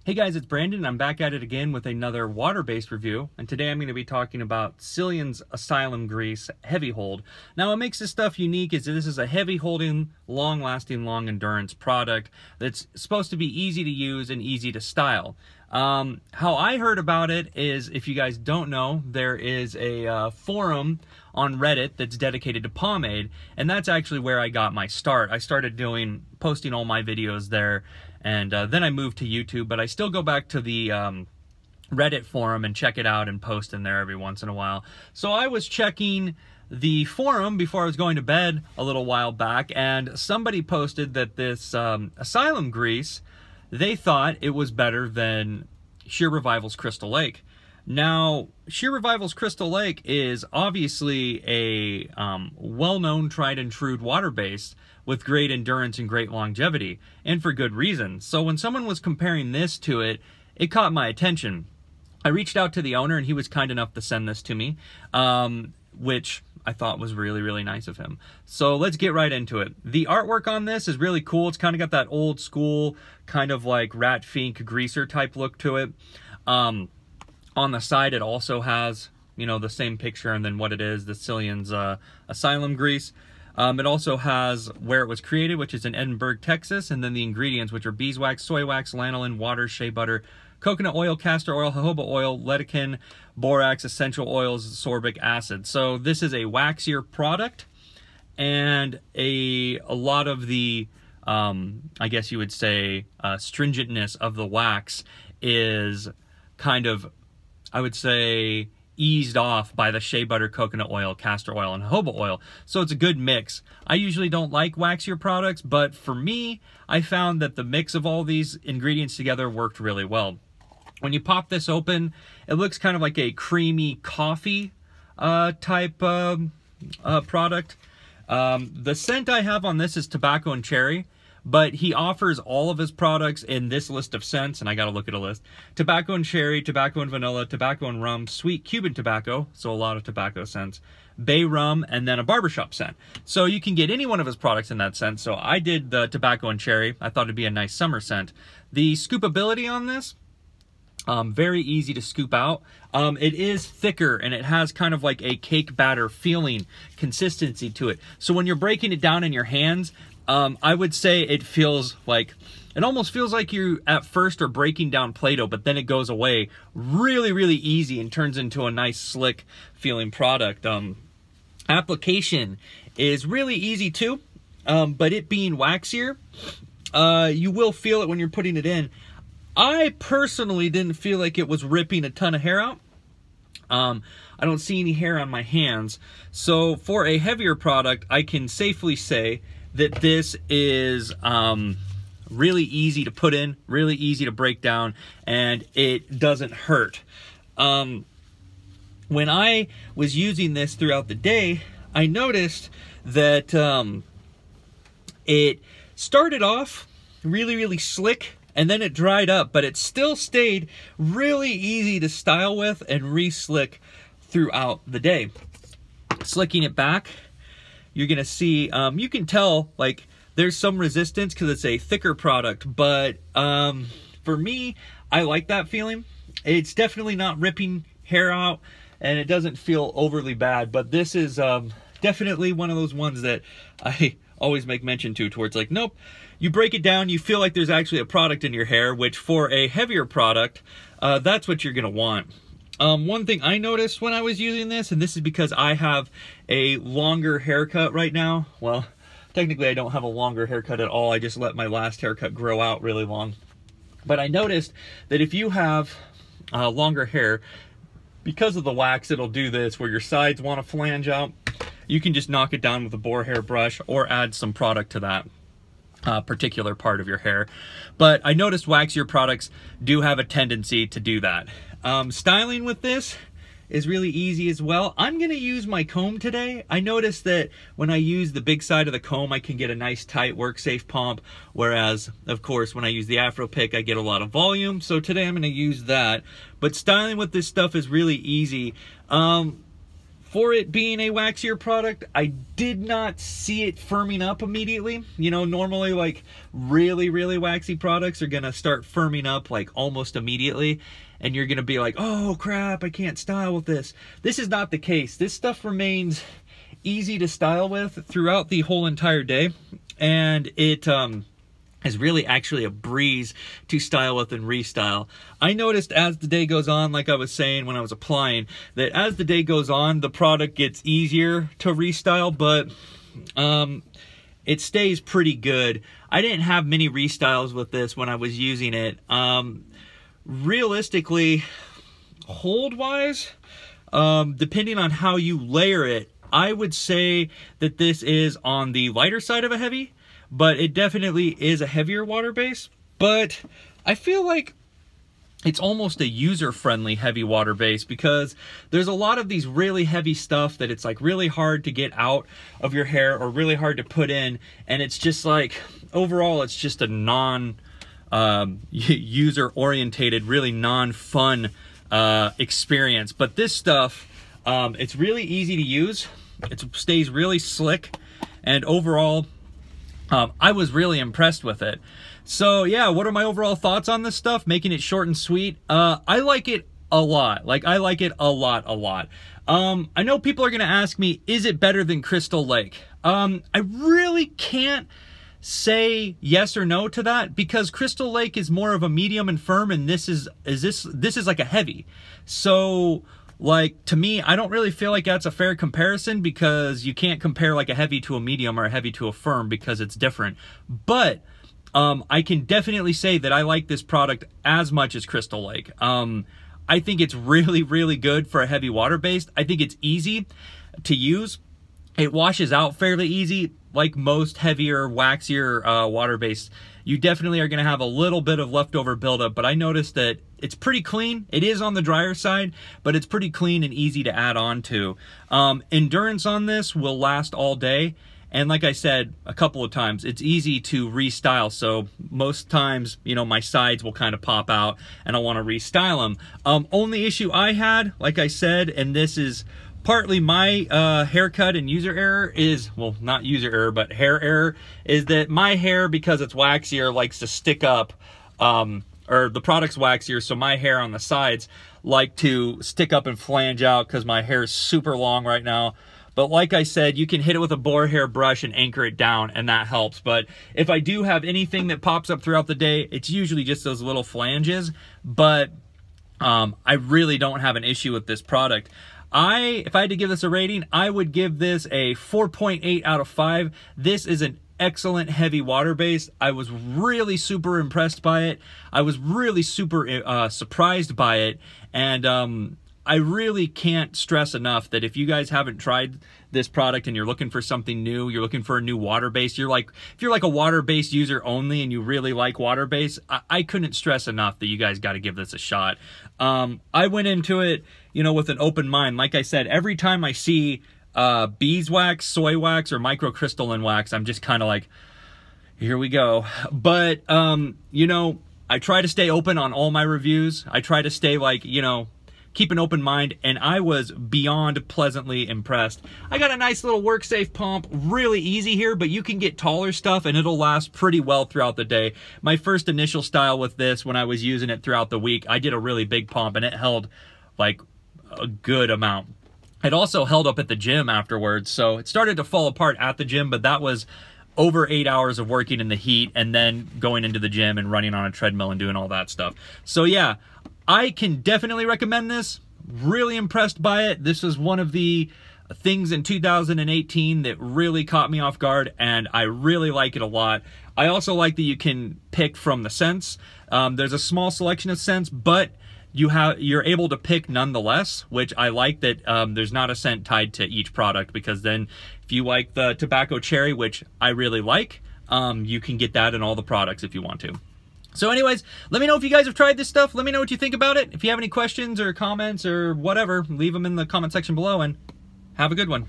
Hey guys, it's Brandon, and I'm back at it again with another water-based review, and today I'm going to be talking about Sylian's Asylum Grease Heavy Hold. Now what makes this stuff unique is that this is a heavy holding, long-lasting, long-endurance product that's supposed to be easy to use and easy to style. How I heard about it is, if you guys don't know, there is a forum on Reddit that's dedicated to pomade, and that's actually where I got my start. I started posting all my videos there, and then I moved to YouTube, but I still go back to the Reddit forum and check it out and post in there every once in a while. So I was checking the forum before I was going to bed a little while back, and somebody posted that this Asylum Grease, they thought it was better than Sheer Revival's Crystal Lake. Now, Sheer Revival's Crystal Lake is obviously a well-known, tried and true water-based with great endurance and great longevity, and for good reason. So when someone was comparing this to it, it caught my attention. I reached out to the owner, and he was kind enough to send this to me, which I thought was really, really nice of him. So let's get right into it. The artwork on this is really cool. It's kind of got that old school, kind of like Rat Fink greaser type look to it. On the side, it also has, you know, the same picture and then what it is, the Sylian's Asylum Grease. It also has where it was created, which is in Edinburgh, Texas, and then the ingredients, which are beeswax, soy wax, lanolin, water, shea butter, coconut oil, castor oil, jojoba oil, lecithin, borax, essential oils, sorbic acid. So this is a waxier product, and a lot of the, I guess you would say, stringentness of the wax is kind of, I would say, eased off by the shea butter, coconut oil, castor oil, and jojoba oil. So it's a good mix. I usually don't like waxier products, but for me, I found that the mix of all these ingredients together worked really well. When you pop this open, it looks kind of like a creamy coffee type product. The scent I have on this is tobacco and cherry, but he offers all of his products in this list of scents, and I gotta look at a list. Tobacco and cherry, tobacco and vanilla, tobacco and rum, sweet Cuban tobacco, so a lot of tobacco scents, bay rum, and then a barbershop scent. So you can get any one of his products in that scent. So I did the tobacco and cherry. I thought it'd be a nice summer scent. The scoopability on this, very easy to scoop out. It is thicker, and it has kind of like a cake batter feeling consistency to it. So when you're breaking it down in your hands, I would say it feels like, it almost feels like you at first are breaking down Play-Doh, but then it goes away really, really easy and turns into a nice slick feeling product. Application is really easy too, but it being waxier, you will feel it when you're putting it in. I personally didn't feel like it was ripping a ton of hair out. I don't see any hair on my hands. So for a heavier product, I can safely say that this is really easy to put in, really easy to break down, and it doesn't hurt. When I was using this throughout the day, I noticed that it started off really, really slick, and then it dried up, but it still stayed really easy to style with and re-slick throughout the day. Slicking it back, you're gonna see, you can tell like there's some resistance because it's a thicker product, but for me, I like that feeling. It's definitely not ripping hair out, and it doesn't feel overly bad, but this is definitely one of those ones that I always make mention to, towards like, nope, you break it down, you feel like there's actually a product in your hair, which for a heavier product, that's what you're gonna want. One thing I noticed when I was using this, and this is because I have a longer haircut right now. Well, technically I don't have a longer haircut at all. I just let my last haircut grow out really long. But I noticed that if you have longer hair, because of the wax, it'll do this, where your sides want to flange out. You can just knock it down with a boar hair brush or add some product to that particular part of your hair. But I noticed waxier products do have a tendency to do that. Styling with this is really easy as well. I'm gonna use my comb today. I noticed that when I use the big side of the comb, I can get a nice tight work safe pomp, whereas of course when I use the Afro pick, I get a lot of volume. So today I'm gonna use that. But styling with this stuff is really easy. For it being a waxier product, I did not see it firming up immediately. You know, normally like really, really waxy products are gonna start firming up like almost immediately. And you're gonna be like, oh crap, I can't style with this. This is not the case. This stuff remains easy to style with throughout the whole entire day. And it is really actually a breeze to style with and restyle. I noticed as the day goes on, like I was saying when I was applying, that as the day goes on, the product gets easier to restyle, but it stays pretty good. I didn't have many restyles with this when I was using it. Realistically, hold-wise, depending on how you layer it, I would say that this is on the lighter side of a heavy, but it definitely is a heavier water base. But I feel like it's almost a user-friendly heavy water base, because there's a lot of these really heavy stuff that it's like really hard to get out of your hair or really hard to put in, and it's just like overall it's just a user-orientated, really non-fun experience. But this stuff, it's really easy to use. It stays really slick, and overall I was really impressed with it. So yeah, what are my overall thoughts on this stuff? Making it short and sweet. I like it a lot. Like, I like it a lot. I know people are gonna ask me, is it better than Crystal Lake? I really can't say yes or no to that, because Crystal Lake is more of a medium and firm, and this is like a heavy. So like, to me, I don't really feel like that's a fair comparison, because you can't compare like a heavy to a medium or a heavy to a firm, because it's different. But I can definitely say that I like this product as much as Crystal Lake. I think it's really, really good for a heavy water-based. I think it's easy to use. It washes out fairly easy, like most heavier, waxier water-based. You definitely are going to have a little bit of leftover buildup, but I noticed that it's pretty clean. It is on the drier side, but it's pretty clean and easy to add on to. Endurance on this will last all day. And like I said a couple of times, it's easy to restyle. So most times, you know, my sides will kind of pop out and I want to restyle them. Only issue I had, like I said, and this is partly my haircut and user error, is, well, not user error, but hair error, is that my hair, because it's waxier, likes to stick up, or the product's waxier, so my hair on the sides like to stick up and flange out, because my hair is super long right now. But like I said, you can hit it with a boar hair brush and anchor it down, and that helps. But if I do have anything that pops up throughout the day, it's usually just those little flanges. But I really don't have an issue with this product. If I had to give this a rating, I would give this a 4.8 out of 5. This is an excellent heavy water base. I was really super impressed by it. I was really super surprised by it. And I really can't stress enough that if you guys haven't tried this product and you're looking for something new, you're looking for a new water base, if you're like a water base user only and you really like water base, I couldn't stress enough that you guys got to give this a shot. I went into it, you know, with an open mind. Like I said, every time I see beeswax, soy wax, or microcrystalline wax, I'm just kind of like, here we go. But you know, I try to stay open on all my reviews. I try to stay, like, you know, keep an open mind, and I was beyond pleasantly impressed. I got a nice little work-safe pump, really easy here, but you can get taller stuff and it'll last pretty well throughout the day. My first initial style with this, when I was using it throughout the week, I did a really big pump and it held like a good amount. It also held up at the gym afterwards, so it started to fall apart at the gym, but that was over 8 hours of working in the heat and then going into the gym and running on a treadmill and doing all that stuff. So yeah, I can definitely recommend this. Really impressed by it. This is one of the things in 2018 that really caught me off guard, and I really like it a lot. I also like that you can pick from the scents. There's a small selection of scents, but you're able to pick nonetheless, which I like that there's not a scent tied to each product, because then if you like the tobacco cherry, which I really like, you can get that in all the products if you want to. So anyways, let me know if you guys have tried this stuff. Let me know what you think about it. If you have any questions or comments or whatever, leave them in the comment section below, and have a good one.